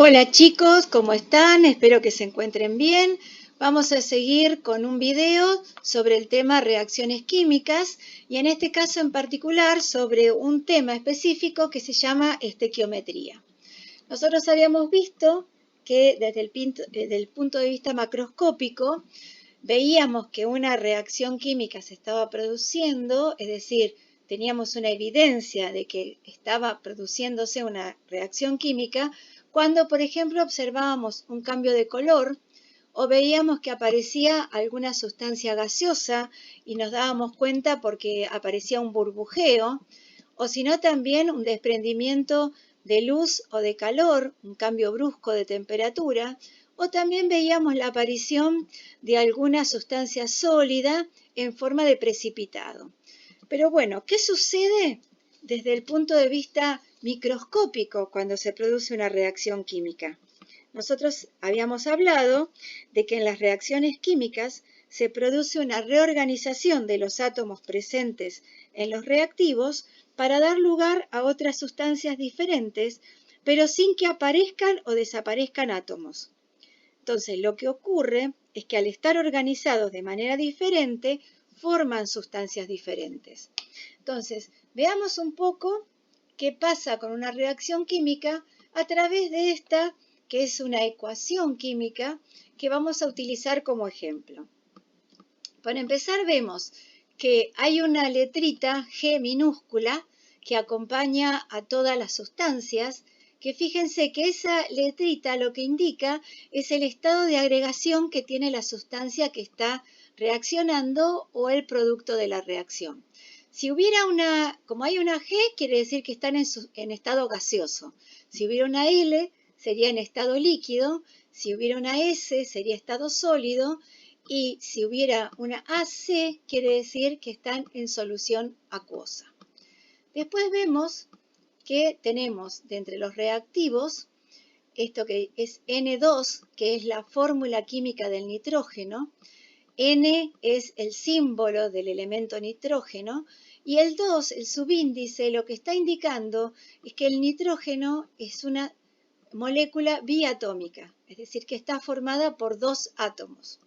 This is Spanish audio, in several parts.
Hola chicos, ¿cómo están? Espero que se encuentren bien. Vamos a seguir con un video sobre el tema reacciones químicas y en este caso en particular sobre un tema específico que se llama estequiometría. Nosotros habíamos visto que desde el punto de vista macroscópico veíamos que una reacción química se estaba produciendo, es decir, teníamos una evidencia de que estaba produciéndose una reacción química cuando, por ejemplo, observábamos un cambio de color o veíamos que aparecía alguna sustancia gaseosa y nos dábamos cuenta porque aparecía un burbujeo, o sino también un desprendimiento de luz o de calor, un cambio brusco de temperatura, o también veíamos la aparición de alguna sustancia sólida en forma de precipitado. Pero bueno, ¿qué sucede desde el punto de vista microscópico cuando se produce una reacción química? Nosotros habíamos hablado de que en las reacciones químicas se produce una reorganización de los átomos presentes en los reactivos para dar lugar a otras sustancias diferentes, pero sin que aparezcan o desaparezcan átomos. Entonces, lo que ocurre es que al estar organizados de manera diferente, forman sustancias diferentes. Entonces, veamos un poco qué pasa con una reacción química a través de esta, que es una ecuación química que vamos a utilizar como ejemplo. Para empezar, vemos que hay una letrita G minúscula que acompaña a todas las sustancias, que fíjense que esa letrita lo que indica es el estado de agregación que tiene la sustancia que está reaccionando o el producto de la reacción. Si hubiera como hay una G, quiere decir que están en estado gaseoso. Si hubiera una L, sería en estado líquido. Si hubiera una S, sería estado sólido. Y si hubiera una AC, quiere decir que están en solución acuosa. Después vemos que tenemos de entre los reactivos esto que es N2, que es la fórmula química del nitrógeno. N es el símbolo del elemento nitrógeno y el 2, el subíndice, lo que está indicando es que el nitrógeno es una molécula biatómica, es decir, que está formada por dos átomos.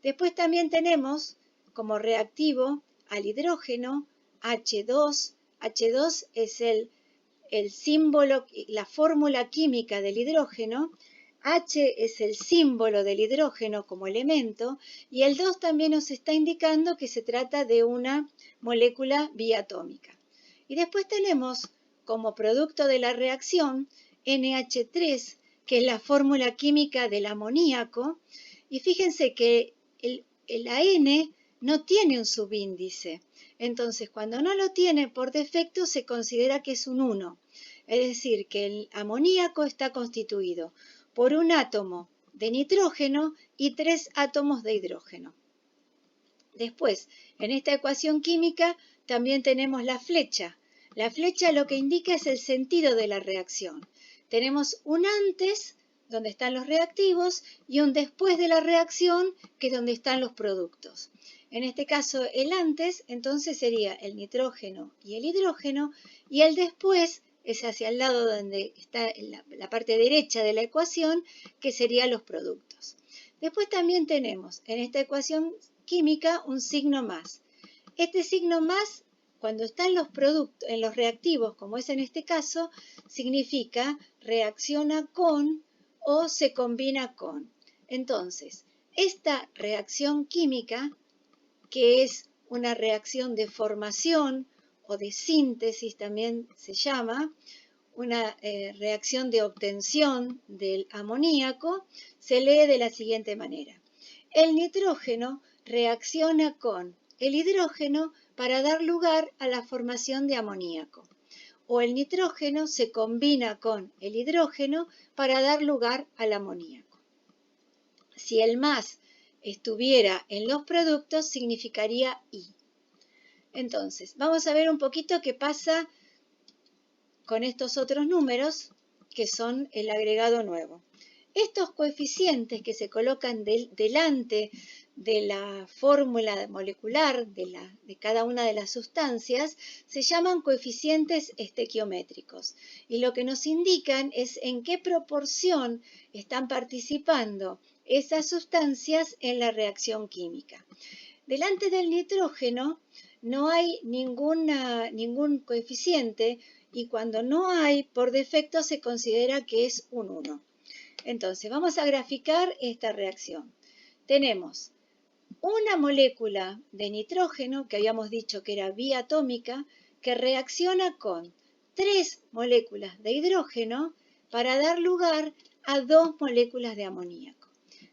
Después también tenemos como reactivo al hidrógeno, H2. H2 es el símbolo, la fórmula química del hidrógeno. H es el símbolo del hidrógeno como elemento y el 2 también nos está indicando que se trata de una molécula biatómica. Y después tenemos como producto de la reacción NH3, que es la fórmula química del amoníaco, y fíjense que la N no tiene un subíndice. Entonces, cuando no lo tiene por defecto, se considera que es un 1. Es decir, que el amoníaco está constituido por un átomo de nitrógeno y 3 átomos de hidrógeno. Después, en esta ecuación química también tenemos la flecha. La flecha lo que indica es el sentido de la reacción. Tenemos un antes, donde están los reactivos, y un después de la reacción, que es donde están los productos. En este caso, el antes, entonces, sería el nitrógeno y el hidrógeno, y el después es hacia el lado donde está la parte derecha de la ecuación, que serían los productos. Después también tenemos en esta ecuación química un signo más. Este signo más, cuando está en los productos, en los reactivos, como es en este caso, significa reacciona con o se combina con. Entonces, esta reacción química, que es una reacción de formación o de síntesis también se llama, una reacción de obtención del amoníaco, se lee de la siguiente manera. El nitrógeno reacciona con el hidrógeno para dar lugar a la formación de amoníaco. O el nitrógeno se combina con el hidrógeno para dar lugar al amoníaco. Si el más estuviera en los productos, significaría I. Entonces, vamos a ver un poquito qué pasa con estos otros números que son el agregado nuevo. Estos coeficientes que se colocan delante de la fórmula molecular de cada una de las sustancias se llaman coeficientes estequiométricos y lo que nos indican es en qué proporción están participando esas sustancias en la reacción química. Delante del nitrógeno no hay ningún coeficiente y cuando no hay, por defecto se considera que es un 1. Entonces, vamos a graficar esta reacción. Tenemos una molécula de nitrógeno, que habíamos dicho que era biatómica, que reacciona con 3 moléculas de hidrógeno para dar lugar a 2 moléculas de amoníaco.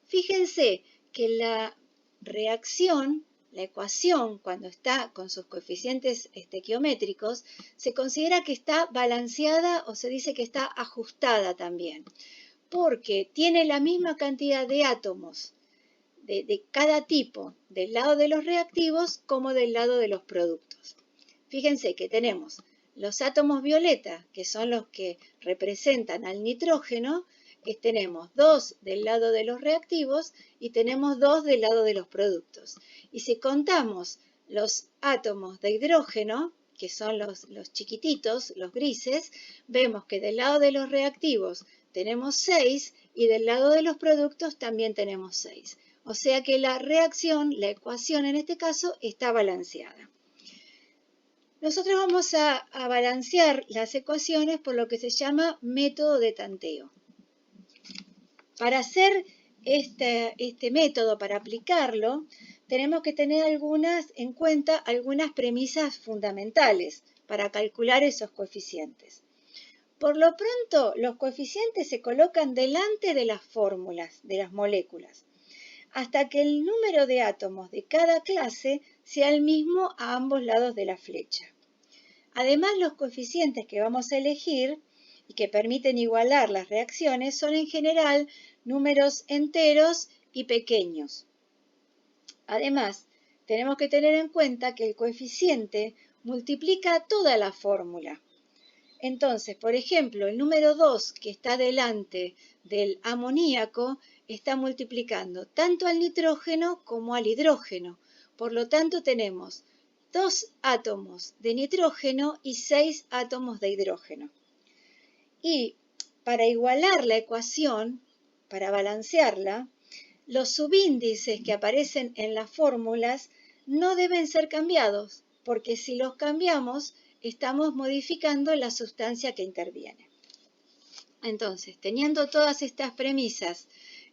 Fíjense que la reacción, la ecuación, cuando está con sus coeficientes estequiométricos, se considera que está balanceada o se dice que está ajustada también, porque tiene la misma cantidad de átomos de cada tipo del lado de los reactivos como del lado de los productos. Fíjense que tenemos los átomos violeta, que son los que representan al nitrógeno, tenemos 2 del lado de los reactivos y tenemos 2 del lado de los productos. Y si contamos los átomos de hidrógeno, que son los chiquititos, los grises, vemos que del lado de los reactivos tenemos 6 y del lado de los productos también tenemos 6. O sea que la reacción, la ecuación en este caso, está balanceada. Nosotros vamos a balancear las ecuaciones por lo que se llama método de tanteo. Para hacer este método, para aplicarlo, tenemos que tener en cuenta algunas premisas fundamentales para calcular esos coeficientes. Por lo pronto, los coeficientes se colocan delante de las fórmulas, de las moléculas, hasta que el número de átomos de cada clase sea el mismo a ambos lados de la flecha. Además, los coeficientes que vamos a elegir y que permiten igualar las reacciones son en general números enteros y pequeños. Además, tenemos que tener en cuenta que el coeficiente multiplica toda la fórmula. Entonces, por ejemplo, el número 2 que está delante del amoníaco está multiplicando tanto al nitrógeno como al hidrógeno. Por lo tanto, tenemos 2 átomos de nitrógeno y 6 átomos de hidrógeno. Y para igualar la ecuación, para balancearla, los subíndices que aparecen en las fórmulas no deben ser cambiados, porque si los cambiamos, estamos modificando la sustancia que interviene. Entonces, teniendo todas estas premisas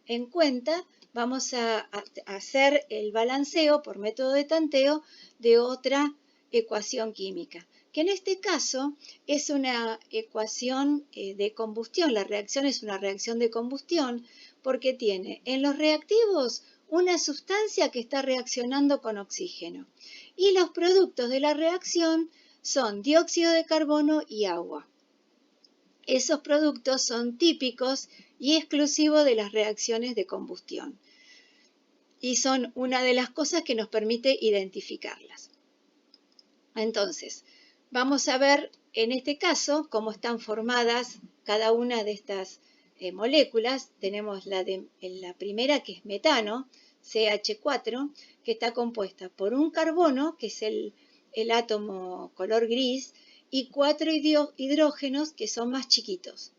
en cuenta, vamos a hacer el balanceo por método de tanteo de otra ecuación química, que en este caso es una ecuación de combustión. La reacción es una reacción de combustión porque tiene en los reactivos una sustancia que está reaccionando con oxígeno y los productos de la reacción son dióxido de carbono y agua. Esos productos son típicos y exclusivos de las reacciones de combustión y son una de las cosas que nos permite identificarlas. Entonces, vamos a ver en este caso cómo están formadas cada una de estas moléculas. Tenemos la primera, que es metano, CH4, que está compuesta por un carbono, que es el átomo color gris, y 4 hidrógenos, que son más chiquitos.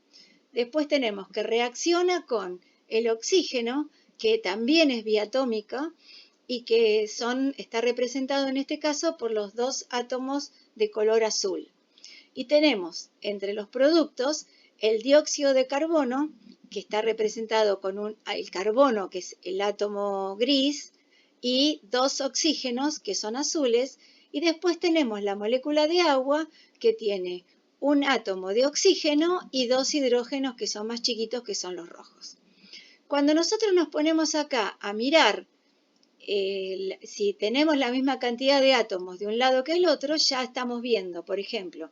Después tenemos que reacciona con el oxígeno, que también es biatómica, y que está representado en este caso por los 2 átomos de color azul. Y tenemos entre los productos el dióxido de carbono, que está representado con el carbono, que es el átomo gris, y 2 oxígenos, que son azules, y después tenemos la molécula de agua, que tiene un átomo de oxígeno y 2 hidrógenos, que son más chiquitos, que son los rojos. Cuando nosotros nos ponemos acá a mirar si tenemos la misma cantidad de átomos de un lado que el otro, ya estamos viendo, por ejemplo,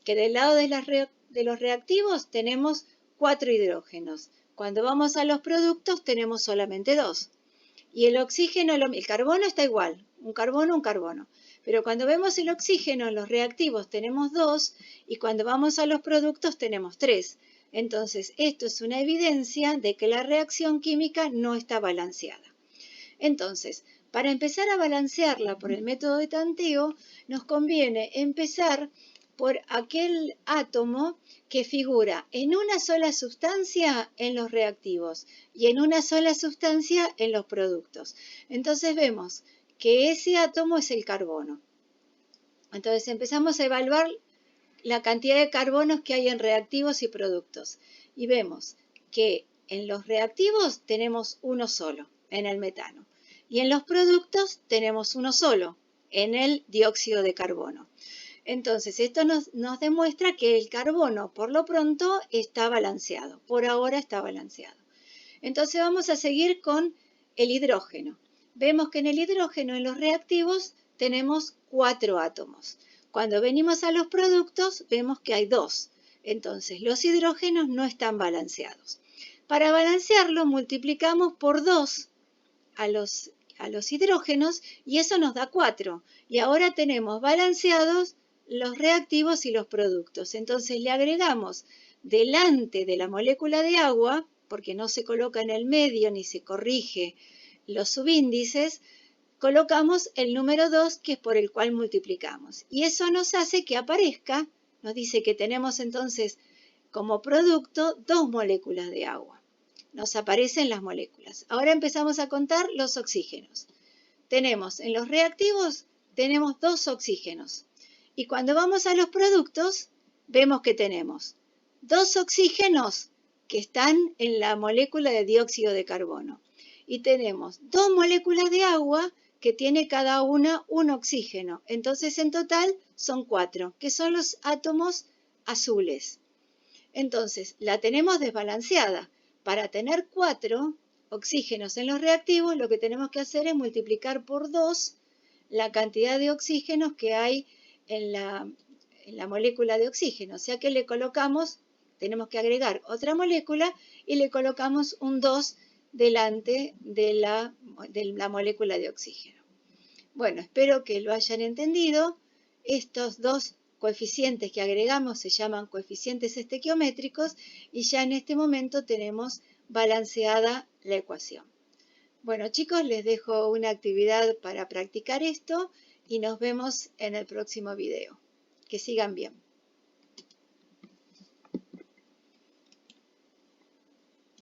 que del lado de los reactivos tenemos 4 hidrógenos. Cuando vamos a los productos tenemos solamente 2. Y el oxígeno, el carbono está igual, un carbono. Pero cuando vemos el oxígeno en los reactivos tenemos 2 y cuando vamos a los productos tenemos 3. Entonces, esto es una evidencia de que la reacción química no está balanceada. Entonces, Para empezar a balancearla por el método de tanteo, nos conviene empezar por aquel átomo que figura en una sola sustancia en los reactivos y en una sola sustancia en los productos. Entonces vemos que ese átomo es el carbono. Entonces empezamos a evaluar la cantidad de carbonos que hay en reactivos y productos. Y vemos que en los reactivos tenemos uno solo, en el metano. Y en los productos tenemos uno solo, en el dióxido de carbono. Entonces, esto nos demuestra que el carbono, por lo pronto, está balanceado. Por ahora está balanceado. Entonces, vamos a seguir con el hidrógeno. Vemos que en el hidrógeno, en los reactivos, tenemos 4 átomos. Cuando venimos a los productos, vemos que hay 2. Entonces, los hidrógenos no están balanceados. Para balancearlo, multiplicamos por 2 a los hidrógenos y eso nos da 4. Y ahora tenemos balanceados los reactivos y los productos. Entonces le agregamos delante de la molécula de agua, porque no se coloca en el medio ni se corrige los subíndices, colocamos el número 2, que es por el cual multiplicamos. Y eso nos hace que aparezca, nos dice que tenemos entonces como producto 2 moléculas de agua. Nos aparecen las moléculas. Ahora empezamos a contar los oxígenos. Tenemos en los reactivos, tenemos 2 oxígenos. Y cuando vamos a los productos, vemos que tenemos 2 oxígenos que están en la molécula de dióxido de carbono. Y tenemos 2 moléculas de agua que tiene cada una un oxígeno. Entonces, en total son 4, que son los átomos azules. Entonces, la tenemos desbalanceada. Para tener 4 oxígenos en los reactivos, lo que tenemos que hacer es multiplicar por 2 la cantidad de oxígenos que hay en la molécula de oxígeno. O sea que le colocamos, tenemos que agregar otra molécula y le colocamos un 2 delante de la molécula de oxígeno. Bueno, espero que lo hayan entendido. Estos 2 coeficientes que agregamos se llaman coeficientes estequiométricos y ya en este momento tenemos balanceada la ecuación. Bueno, chicos, les dejo una actividad para practicar esto y nos vemos en el próximo video. Que sigan bien.